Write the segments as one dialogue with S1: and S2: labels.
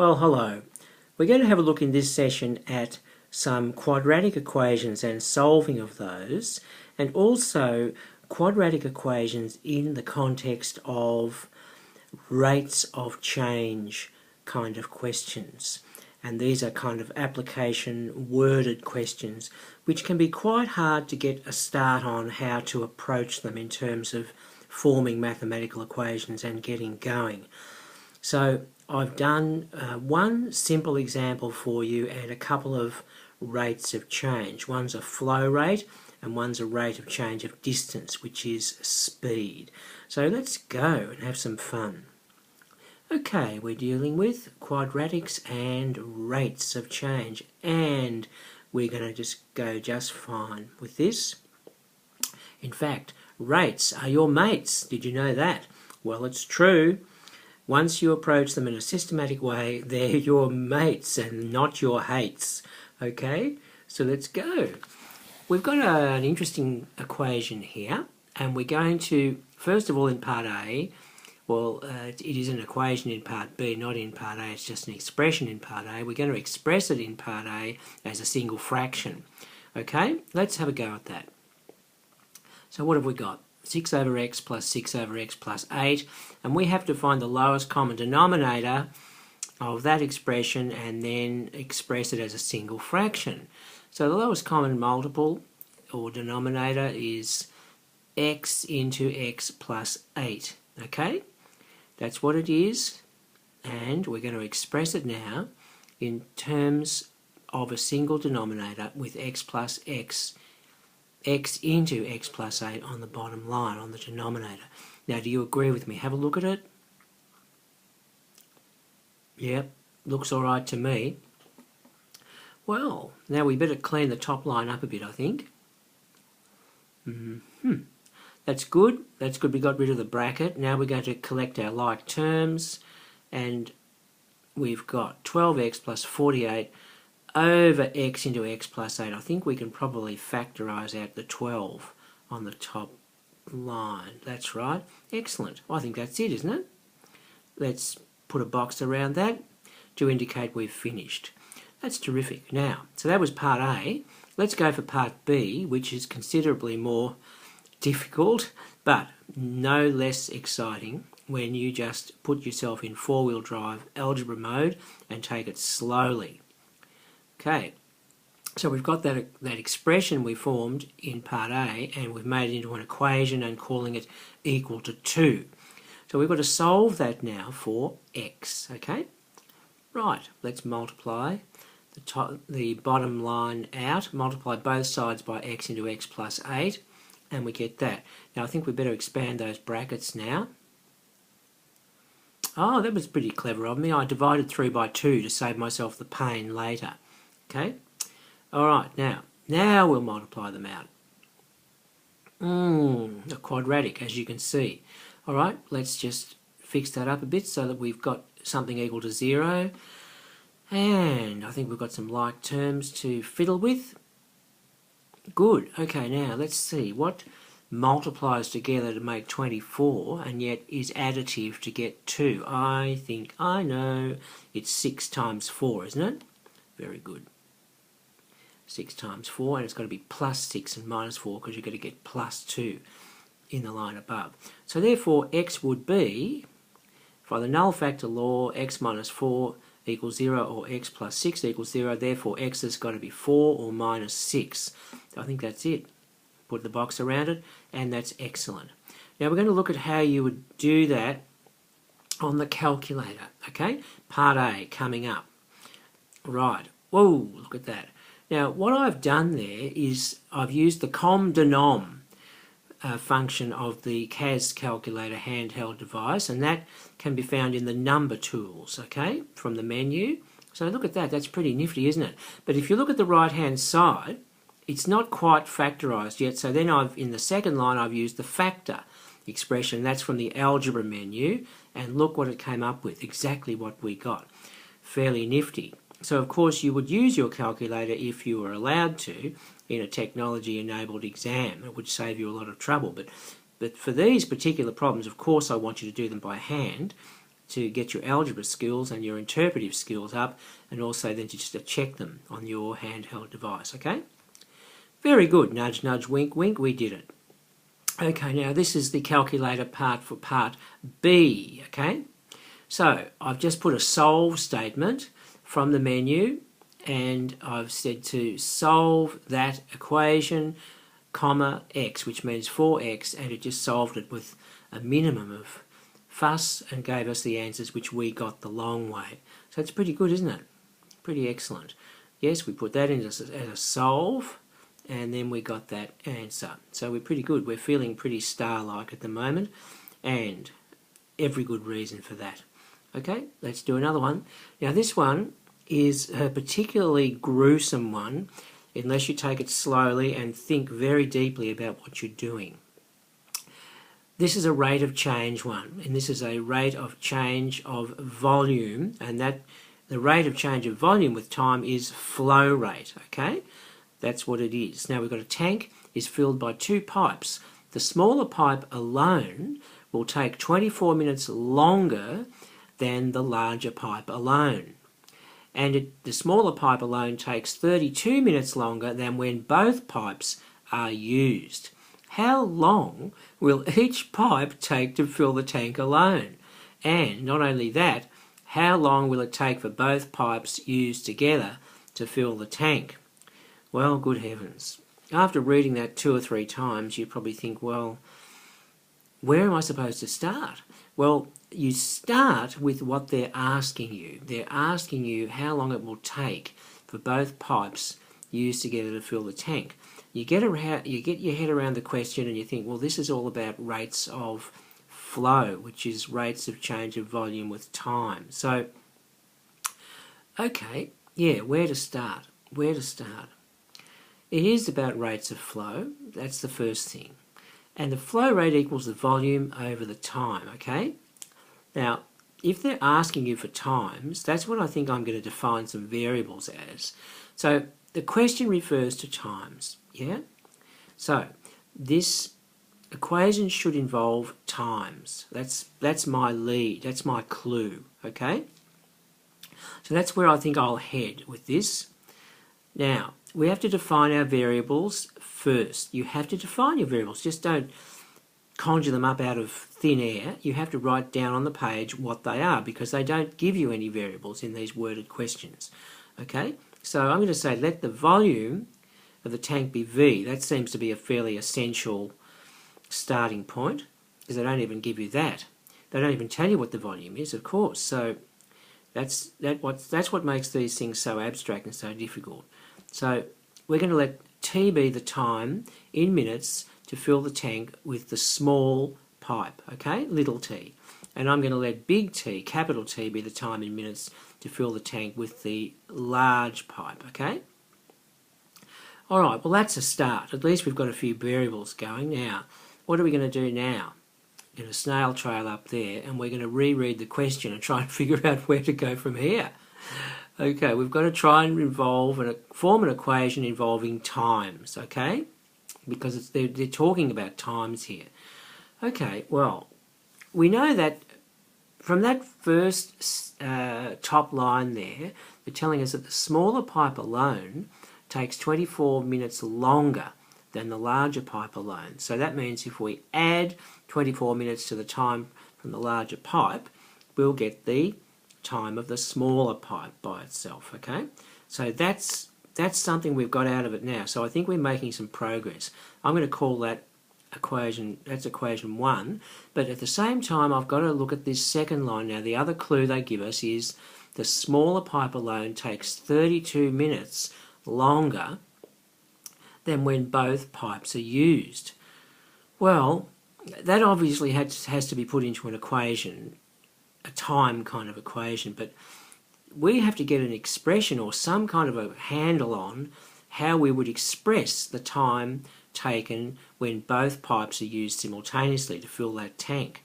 S1: Well, hello. We're going to have a look in this session at some quadratic equations and solving of those, and also quadratic equations in the context of rates of change kind of questions. And these are kind of application worded questions which can be quite hard to get a start on how to approach them in terms of forming mathematical equations and getting going. So I've done one simple example for you and a couple of rates of change. One's a flow rate and one's a rate of change of distance, which is speed. So let's go and have some fun. Okay, we're dealing with quadratics and rates of change, and we're going to just go just fine with this. In fact, rates are your mates. Did you know that? Well, it's true. Once you approach them in a systematic way, they're your mates and not your hates. Okay, so let's go. We've got an interesting equation here, and we're going to, first of all, in part A, well, it is an equation in part B, not in part A, it's just an expression in part A. We're going to express it in part A as a single fraction. Okay, let's have a go at that. So what have we got? 6 over x plus 6 over x plus 8, and we have to find the lowest common denominator of that expression and then express it as a single fraction. So the lowest common multiple or denominator is x into x plus 8. Okay, that's what it is, and we're going to express it now in terms of a single denominator with x plus x into x plus 8 on the bottom line, on the denominator. Now, do you agree with me? Have a look at it. Yep, looks all right to me. Well, now we better clean the top line up a bit, I think. That's good. That's good. We got rid of the bracket. Now we're going to collect our like terms, and we've got 12x plus 48 over x into x plus 8. I think we can probably factorise out the 12 on the top line. That's right. Excellent. I think that's it, isn't it? Let's put a box around that to indicate we've finished. That's terrific. Now, so that was part A. Let's go for part B, which is considerably more difficult, but no less exciting when you just put yourself in four-wheel drive algebra mode and take it slowly. Okay, so we've got that expression we formed in part A, and we've made it into an equation and calling it equal to 2. So we've got to solve that now for x, okay? Right, let's multiply the bottom line out, multiply both sides by x into x plus 8, and we get that. Now I think we better expand those brackets now. Oh, that was pretty clever of me. I divided through by 2 to save myself the pain later. Okay, alright, now we'll multiply them out. A quadratic, as you can see. Alright, let's just fix that up a bit so that we've got something equal to 0. And I think we've got some like terms to fiddle with. Good, okay, now let's see what multiplies together to make 24 and yet is additive to get 2. I think I know it's 6 times 4, isn't it? Very good. 6 times 4, and it's got to be plus 6 and minus 4 because you've got to get plus 2 in the line above. So therefore x would be, by the null factor law, x minus 4 equals 0 or x plus 6 equals 0. Therefore x has got to be 4 or minus 6. I think that's it. Put the box around it, and that's excellent. Now we're going to look at how you would do that on the calculator. Okay, part A coming up. Right, whoa, look at that. Now what I've done there is I've used the com_denom function of the CAS calculator handheld device, and that can be found in the number tools, okay, from the menu. So look at that, that's pretty nifty, isn't it? But if you look at the right hand side, it's not quite factorised yet, so then in the second line I've used the factor expression. That's from the algebra menu, and look what it came up with, exactly what we got. Fairly nifty. So of course you would use your calculator if you were allowed to in a technology enabled exam. It would save you a lot of trouble, but for these particular problems, of course I want you to do them by hand to get your algebra skills and your interpretive skills up, and also then just to check them on your handheld device, okay? Very good, nudge, nudge, wink, wink, we did it. Okay, now this is the calculator part for part B, okay? So I've just put a solve statement from the menu, and I've said to solve that equation, comma, x, which means 4x, and it just solved it with a minimum of fuss and gave us the answers, which we got the long way. So it's pretty good, isn't it? Pretty excellent. Yes, we put that in as a solve, and then we got that answer. So we're pretty good. We're feeling pretty star-like at the moment, and every good reason for that. Okay, let's do another one. Now this one is a particularly gruesome one, unless you take it slowly and think very deeply about what you're doing. This is a rate of change one, and this is a rate of change of volume, and that the rate of change of volume with time is flow rate, okay? That's what it is. Now we've got a tank is filled by 2 pipes. The smaller pipe alone will take 24 minutes longer than the larger pipe alone. And the smaller pipe alone takes 32 minutes longer than when both pipes are used. How long will each pipe take to fill the tank alone? And not only that, how long will it take for both pipes used together to fill the tank? Well, good heavens. After reading that 2 or 3 times, you probably think, well, where am I supposed to start? Well, you start with what they're asking you. They're asking you how long it will take for both pipes used together to fill the tank. You get your head around the question and you think, well, this is all about rates of flow, which is rates of change of volume with time. So, okay, yeah, where to start? Where to start? It is about rates of flow. That's the first thing. And the flow rate equals the volume over the time, okay? Now, if they're asking you for times, that's what I think I'm going to define some variables as. So the question refers to times, yeah? So this equation should involve times. That's my lead, that's my clue, okay? So that's where I think I'll head with this. Now, we have to define our variables first. You have to define your variables. Just don't conjure them up out of thin air. You have to write down on the page what they are, because they don't give you any variables in these worded questions. Okay? So I'm going to say let the volume of the tank be V. That seems to be a fairly essential starting point, because they don't even give you that. They don't even tell you what the volume is, of course. So that's what makes these things so abstract and so difficult. So we're going to let T be the time in minutes to fill the tank with the small pipe, okay, little t. And I'm going to let big T, capital T, be the time in minutes to fill the tank with the large pipe, okay? Alright, well that's a start. At least we've got a few variables going. Now, what are we going to do now? We're going to snail trail up there, and we're going to reread the question and try and figure out where to go from here. Okay, we've got to try and form an equation involving times, okay? Because they're talking about times here. Okay, well, we know that from that first top line there, they're telling us that the smaller pipe alone takes 24 minutes longer than the larger pipe alone. So that means if we add 24 minutes to the time from the larger pipe, we'll get the time of the smaller pipe by itself, okay? So that's something we've got out of it now. So I think we're making some progress. I'm going to call that equation, that's equation 1, but at the same time I've got to look at this second line now. The other clue they give us is the smaller pipe alone takes 32 minutes longer than when both pipes are used. Well, that obviously has to be put into an equation, a time kind of equation, but we have to get an expression or some kind of a handle on how we would express the time taken when both pipes are used simultaneously to fill that tank.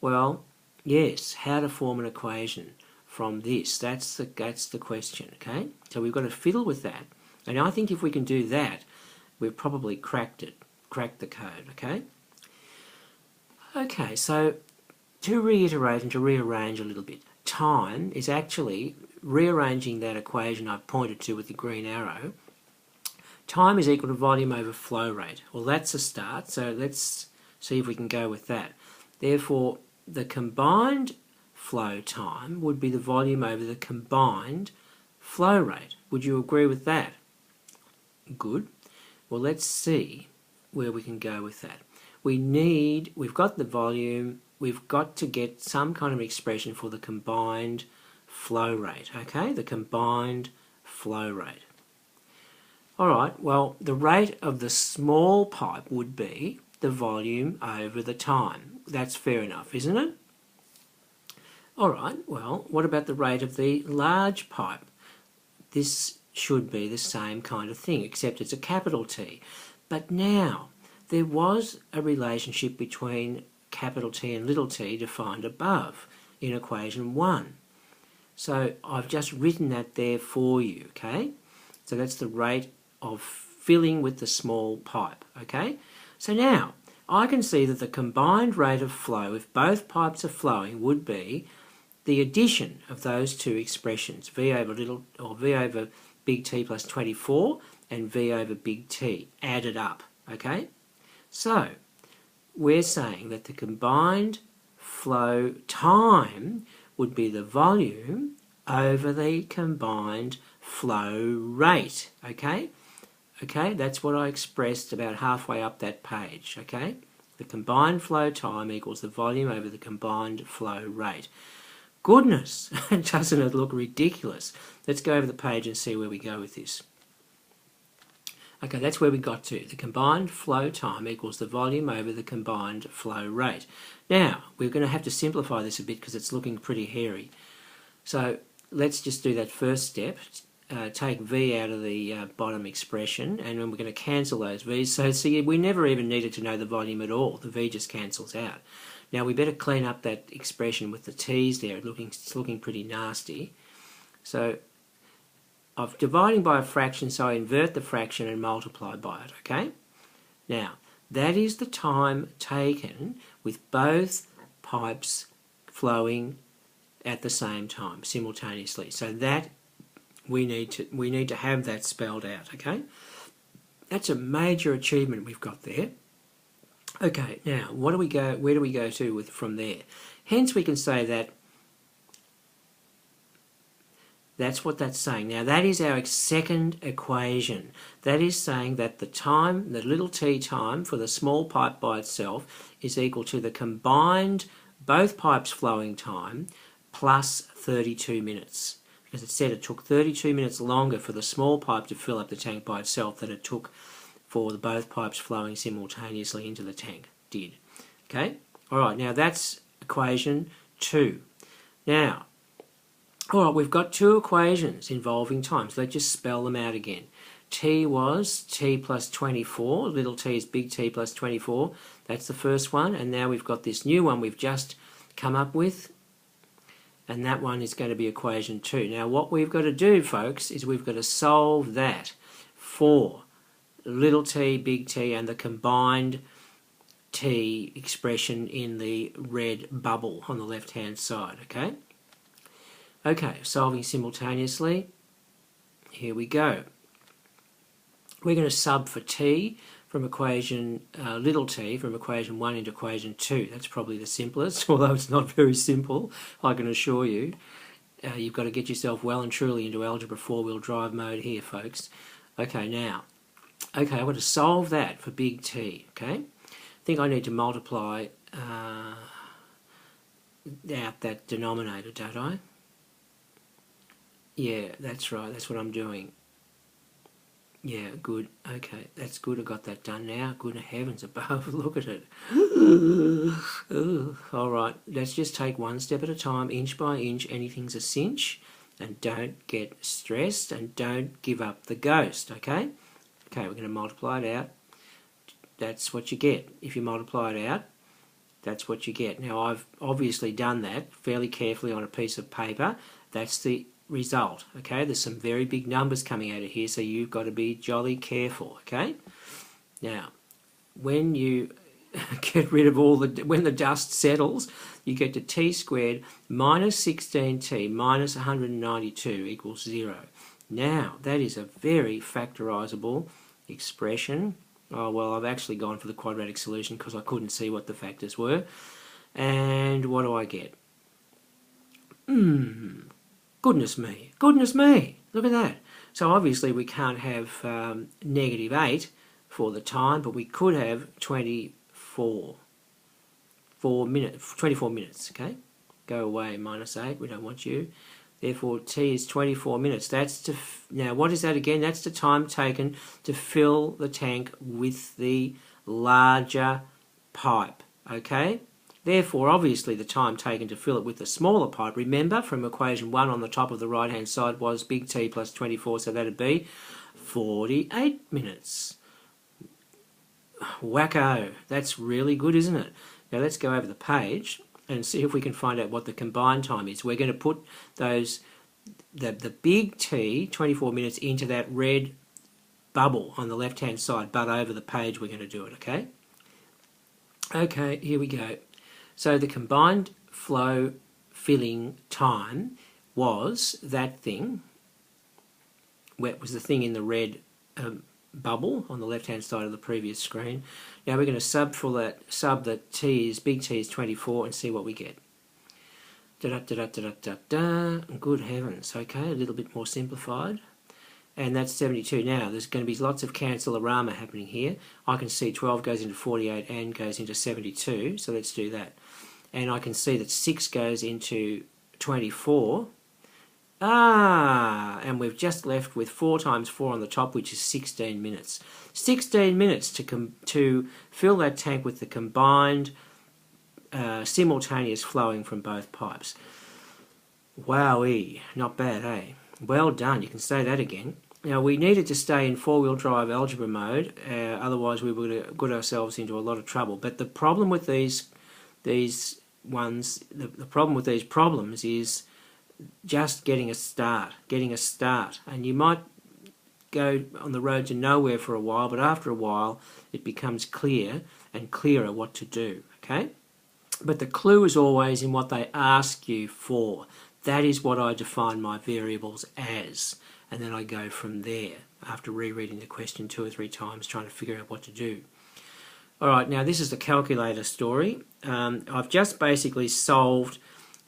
S1: Well, yes, how to form an equation from this. That's the question, okay? So we've got to fiddle with that. And I think if we can do that, we've probably cracked the code, okay? Okay, so to reiterate and to rearrange a little bit, time is actually, rearranging that equation I've pointed to with the green arrow, time is equal to volume over flow rate. Well, that's a start, so let's see if we can go with that. Therefore, the combined flow time would be the volume over the combined flow rate. Would you agree with that? Good. Well, let's see where we can go with that. We've got the volume, we've got to get some kind of expression for the combined flow rate, okay? The combined flow rate. All right, well, the rate of the small pipe would be the volume over the time. That's fair enough, isn't it? All right, well, what about the rate of the large pipe? This should be the same kind of thing, except it's a capital T. But now, there was a relationship between capital T and little t defined above in equation 1. So I've just written that there for you, okay? So that's the rate of filling with the small pipe, okay? So now, I can see that the combined rate of flow, if both pipes are flowing, would be the addition of those two expressions, V over big T plus 24 and V over big T, added up, okay? So, we're saying that the combined flow time would be the volume over the combined flow rate, okay? Okay, that's what I expressed about halfway up that page, okay? The combined flow time equals the volume over the combined flow rate. Goodness, doesn't it look ridiculous? Let's go over the page and see where we go with this. Okay, that's where we got to. The combined flow time equals the volume over the combined flow rate. Now, we're going to have to simplify this a bit because it's looking pretty hairy. So let's just do that first step. Take V out of the bottom expression, and then we're going to cancel those V's. So see, we never even needed to know the volume at all. The V just cancels out. Now we better clean up that expression with the T's there. It's looking pretty nasty. So I'm dividing by a fraction, so I invert the fraction and multiply by it, okay? Now, that is the time taken with both pipes flowing at the same time, simultaneously. So that we need to have that spelled out, okay? That's a major achievement we've got there. Okay, now where do we go to from there? Hence we can say that that's what that's saying. Now that is our second equation. That is saying that the time, the little t time for the small pipe by itself is equal to the combined both pipes flowing time plus 32 minutes. Because it said it took 32 minutes longer for the small pipe to fill up the tank by itself than it took for the both pipes flowing simultaneously into the tank did. Okay? Alright, now that's equation 2. Now, alright, we've got two equations involving time, so let's just spell them out again. T was T plus 24, little t is big T plus 24, that's the first one, and now we've got this new one we've just come up with, and that one is going to be equation 2. Now what we've got to do, folks, is we've got to solve that for little t, big T, and the combined T expression in the red bubble on the left-hand side, okay? Okay, solving simultaneously. Here we go. We're going to sub for T from equation little t from equation 1 into equation 2. That's probably the simplest, although it's not very simple, I can assure you. You've got to get yourself well and truly into algebra 4-wheel drive mode here, folks. Okay, now, I want to solve that for big T, okay? I think I need to multiply out that denominator, don't I? Yeah, that's right, that's what I'm doing. Yeah, good. Okay, that's good. I got that done now. Good heavens above, look at it. All right, let's just take one step at a time, inch by inch. Anything's a cinch, and don't get stressed, and don't give up the ghost, okay? Okay, we're going to multiply it out. That's what you get. If you multiply it out, that's what you get. Now, I've obviously done that fairly carefully on a piece of paper. That's the result, okay? There's some very big numbers coming out of here, so you've got to be jolly careful, okay? Now, when you get rid of all the, when the dust settles, you get to t squared minus 16t minus 192 equals 0. Now, that is a very factorisable expression. Oh, well, I've actually gone for the quadratic solution because I couldn't see what the factors were. And what do I get? Goodness me, look at that. So obviously we can't have negative 8 for the time, but we could have 24 minutes, okay? Go away, minus 8, we don't want you. Therefore, t is 24 minutes. That's now, what is that again? That's the time taken to fill the tank with the larger pipe, okay? Therefore, obviously, the time taken to fill it with the smaller pipe, remember, from equation 1 on the top of the right-hand side was big T plus 24, so that'd be 48 minutes. Wacko. That's really good, isn't it? Now, let's go over the page and see if we can find out what the combined time is. We're going to put those the big T, 24 minutes, into that red bubble on the left-hand side, but over the page we're going to do it, okay? Okay, here we go. So the combined flow filling time was that thing, where was the thing in the red bubble on the left-hand side of the previous screen. Now we're going to sub that T is, big T is 24 and see what we get. Good heavens, okay, a little bit more simplified. And that's 72. Now, there's going to be lots of cancel-orama happening here. I can see 12 goes into 48 and goes into 72, so let's do that. And I can see that 6 goes into 24. And we've just left with 4 times 4 on the top, which is 16 minutes. 16 minutes to fill that tank with the combined simultaneous flowing from both pipes. Wowee, not bad, eh? Well done, you can say that again. Now, we needed to stay in four-wheel drive algebra mode, otherwise we would have got ourselves into a lot of trouble. But the problem with these ones, the problem with these problems is just getting a start. And you might go on the road to nowhere for a while, but after a while it becomes clear and clearer what to do, okay? But the clue is always in what they ask you for. That is what I define my variables as. And then I go from there after rereading the question 2 or 3 times, trying to figure out what to do. Alright, now this is the calculator story. I've just basically solved,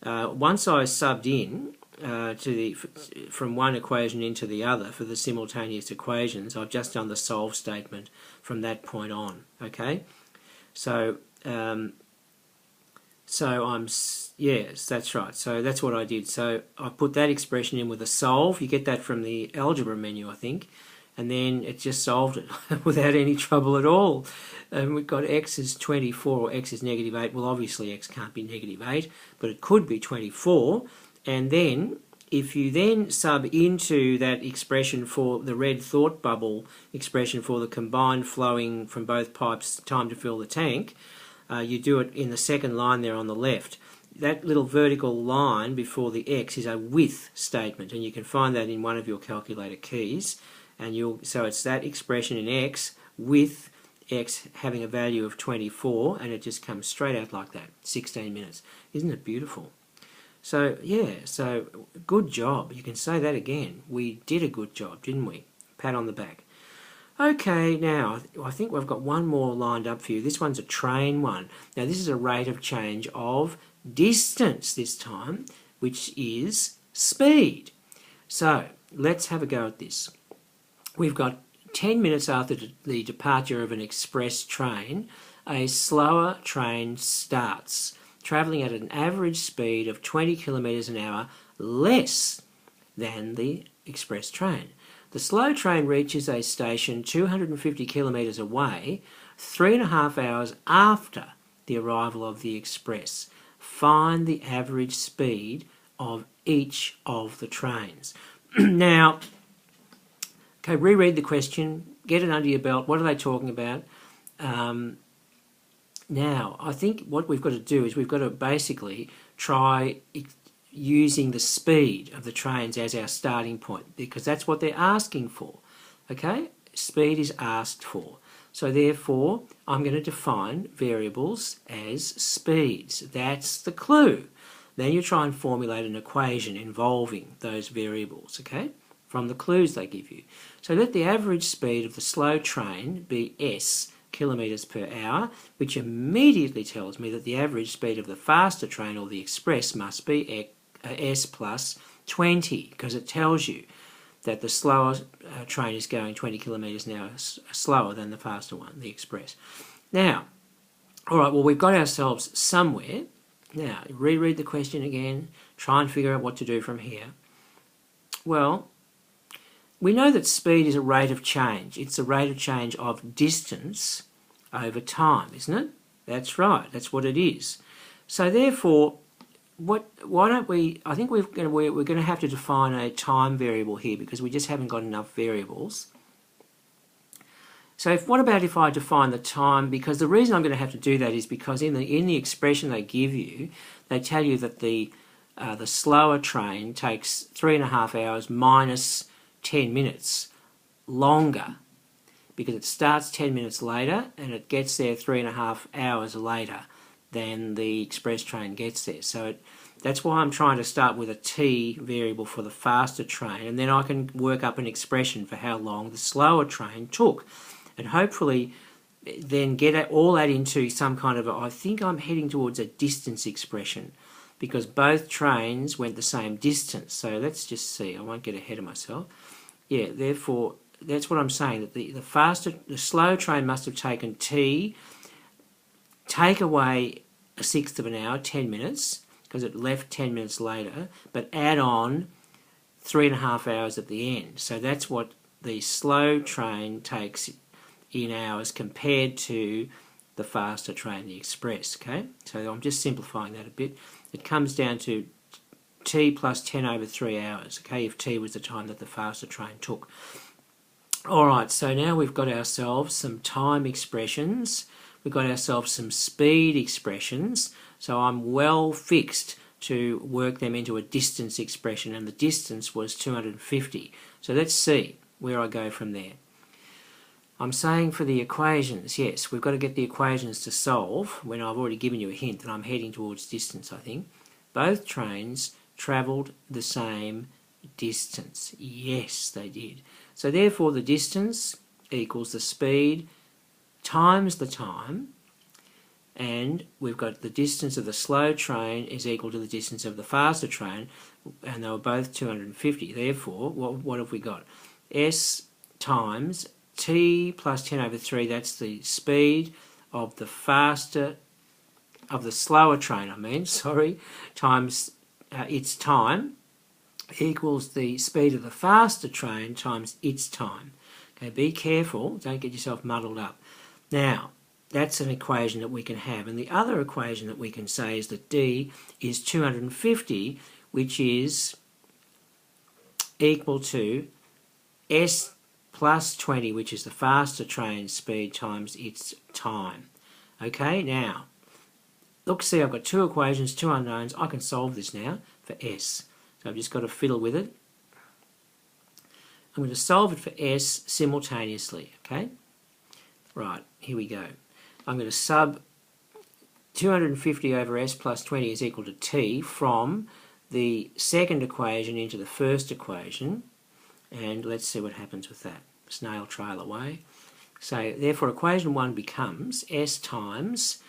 S1: once I subbed in from one equation into the other for the simultaneous equations, I've just done the solve statement from that point on, okay? So yes, that's right. So that's what I did. So I put that expression in with a solve. You get that from the algebra menu, I think. And then it just solved it without any trouble at all. And we've got x is 24 or x is negative 8. Well, obviously x can't be negative 8, but it could be 24. And then if you then sub into that expression for the red thought bubble expression for the combined flowing from both pipes time to fill the tank, you do it in the second line there on the left. That little vertical line before the x is a with statement, and you can find that in one of your calculator keys. And so it's that expression in x with x having a value of 24, and it just comes straight out like that, 16 minutes. Isn't it beautiful? So yeah, so good job. You can say that again. We did a good job, didn't we? Pat on the back. Okay, now, I think we've got one more lined up for you. This one's a train one. Now, this is a rate of change of distance this time, which is speed. So, let's have a go at this. We've got 10 minutes after the departure of an express train, a slower train starts, travelling at an average speed of 20 kilometres an hour, less than the express train. The slow train reaches a station 250 kilometres away 3.5 hours after the arrival of the express. Find the average speed of each of the trains. Now, okay, reread the question, get it under your belt. What are they talking about? Now, I think what we've got to do is we've got to basically try using the speed of the trains as our starting point, because that's what they're asking for. Okay? Speed is asked for. So therefore, I'm going to define variables as speeds. That's the clue. Then you try and formulate an equation involving those variables, okay, from the clues they give you. So let the average speed of the slow train be s kilometres per hour, which immediately tells me that the average speed of the faster train or the express must be s plus 20, because it tells you that the slower train is going 20 kilometres an hour slower than the faster one, the express. Now, all right, well, we've got ourselves somewhere. Now, reread the question again, try and figure out what to do from here. Well, we know that speed is a rate of change. It's a rate of change of distance over time, isn't it? That's right, that's what it is. So therefore, why don't we, I think we're going to have to define a time variable here because we just haven't got enough variables. So what about if I define the time? Because the reason I'm going to have to do that is because in the expression they give you, they tell you that the slower train takes 3.5 hours minus 10 minutes longer, because it starts 10 minutes later and it gets there 3.5 hours later than the express train gets there. So that's why I'm trying to start with a t variable for the faster train, and then I can work up an expression for how long the slower train took. And hopefully then get all that into some kind of I think I'm heading towards a distance expression, because both trains went the same distance. So let's just see, I won't get ahead of myself. Yeah, therefore, that's what I'm saying, that the slow train must have taken t, take away a sixth of an hour, 10 minutes, because it left 10 minutes later, but add on 3.5 hours at the end. So that's what the slow train takes in hours compared to the faster train, the express, okay? So I'm just simplifying that a bit. It comes down to t plus 10 over 3 hours, okay, if t was the time that the faster train took. Alright, so now we've got ourselves some time expressions, we've got ourselves some speed expressions, so I'm well fixed to work them into a distance expression, and the distance was 250. So let's see where I go from there. I'm saying for the equations, yes, we've got to get the equations to solve when I've already given you a hint that I'm heading towards distance, I think. Both trains travelled the same distance. Yes, they did. So therefore the distance equals the speed times the time, and we've got the distance of the slow train is equal to the distance of the faster train, and they were both 250. Therefore, what have we got? S times t plus 10 over 3, that's the speed of the slower train, times its time, equals the speed of the faster train times its time. Okay, be careful, don't get yourself muddled up. Now, that's an equation that we can have, and the other equation that we can say is that d is 250, which is equal to s plus 20, which is the faster train speed times its time. Okay, now, look, see, I've got two equations, two unknowns. I can solve this now for s. So I've just got to fiddle with it. I'm going to solve it for s simultaneously, okay? Right, here we go. I'm going to sub 250 over s plus 20 is equal to t from the second equation into the first equation, and let's see what happens with that. Snail trail away. So therefore equation 1 becomes s times,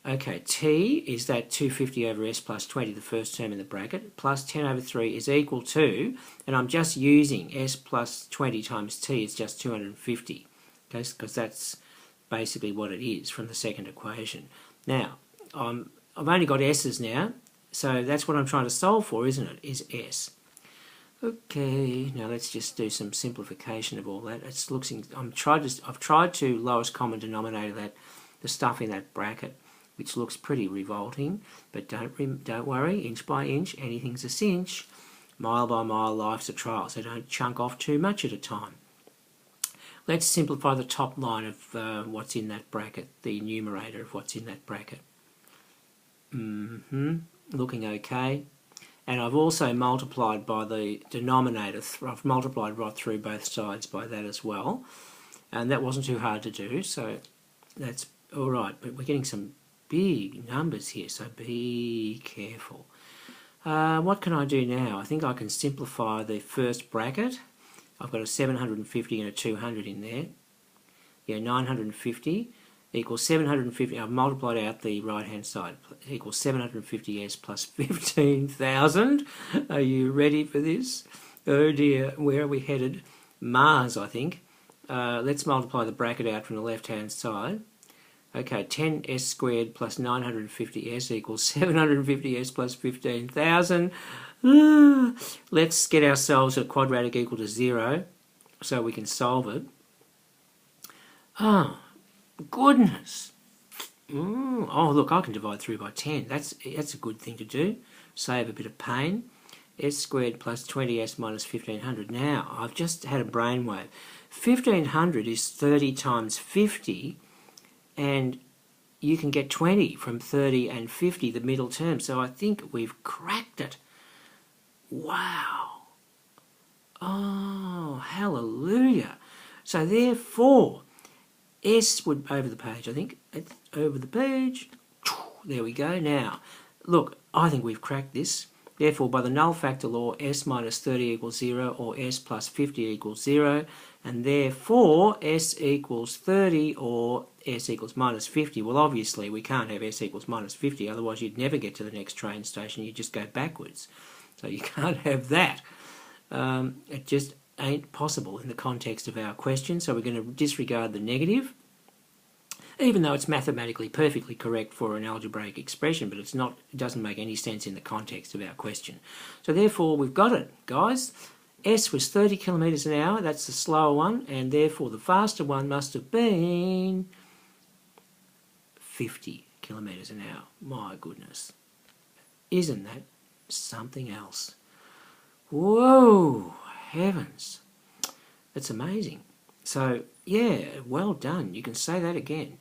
S1: okay, t is that 250 over s plus 20, the first term in the bracket, plus 10 over 3 is equal to, and I'm just using s plus 20 times t, it's just 250, okay, because that's basically what it is from the second equation. Now, I've only got s's now, so that's what I'm trying to solve for, isn't it, is s. Okay, now let's just do some simplification of all that. I've tried to lowest common denominator the stuff in that bracket, which looks pretty revolting, but don't worry, inch by inch, anything's a cinch. Mile by mile, life's a trial, so don't chunk off too much at a time. Let's simplify the top line of what's in that bracket, the numerator of what's in that bracket. Looking okay. And I've also multiplied by the denominator. I've multiplied right through both sides by that as well. and that wasn't too hard to do, so that's all right. But we're getting some big numbers here, so be careful. What can I do now? I think I can simplify the first bracket. I've got a 750 and a 200 in there. Yeah, 950 equals 750. I've multiplied out the right-hand side. Equals 750s plus 15,000. Are you ready for this? Oh dear, where are we headed? Mars, I think. Let's multiply the bracket out from the left-hand side. Okay, 10s squared plus 950s equals 750s plus 15,000. Let's get ourselves a quadratic equal to 0 so we can solve it. Oh, goodness. Oh, look, I can divide through by 10. That's a good thing to do. Save a bit of pain. S squared plus 20s minus 1500. Now, I've just had a brainwave. 1500 is 30 times 50, and you can get 20 from 30 and 50, the middle term. So I think we've cracked it. Wow. Oh, hallelujah. So therefore, S would, over the page, I think, over the page. There we go. Now, look, I think we've cracked this. Therefore, by the null factor law, S minus 30 equals 0, or S plus 50 equals 0, and therefore S equals 30 or S equals minus 50. Well, obviously, we can't have S equals minus 50, otherwise you'd never get to the next train station, you'd just go backwards. So you can't have that. It just ain't possible in the context of our question, so we're going to disregard the negative, even though it's mathematically perfectly correct for an algebraic expression, but it's not, it doesn't make any sense in the context of our question. So therefore, we've got it, guys. S was 30 kilometres an hour, that's the slower one, and therefore the faster one must have been 50 kilometres an hour. My goodness. Isn't that something else? Whoa, heavens. That's amazing. So, yeah, well done. You can say that again.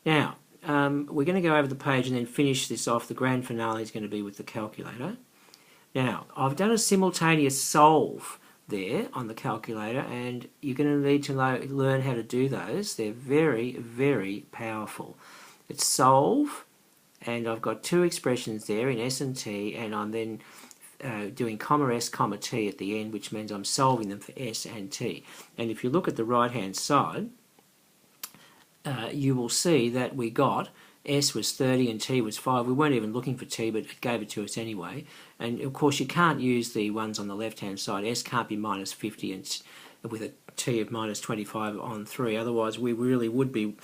S1: Now, we're going to go over the page and then finish this off. The grand finale is going to be with the calculator. Now, I've done a simultaneous solve there on the calculator, and you're going to need to learn how to do those. They're very, very powerful. It's solve, and I've got two expressions there in S and T, and I'm then doing comma S, comma T at the end, which means I'm solving them for S and T. And if you look at the right-hand side, you will see that we got S was 30 and T was 5. We weren't even looking for T, but it gave it to us anyway. And of course, you can't use the ones on the left-hand side. S can't be minus 50 and with a T of minus 25 on 3. Otherwise, we really would be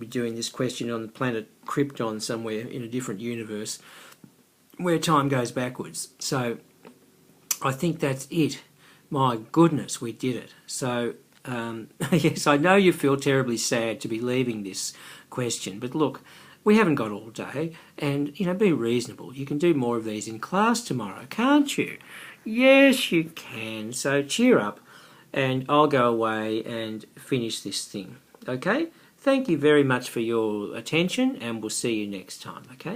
S1: doing this question on the planet Krypton somewhere in a different universe where time goes backwards. So I think that's it. My goodness, we did it. So yes, I know you feel terribly sad to be leaving this question, but look, we haven't got all day, and be reasonable. You can do more of these in class tomorrow, can't you? Yes, you can. So cheer up, and I'll go away and finish this thing. Okay? Thank you very much for your attention, and we'll see you next time. Okay?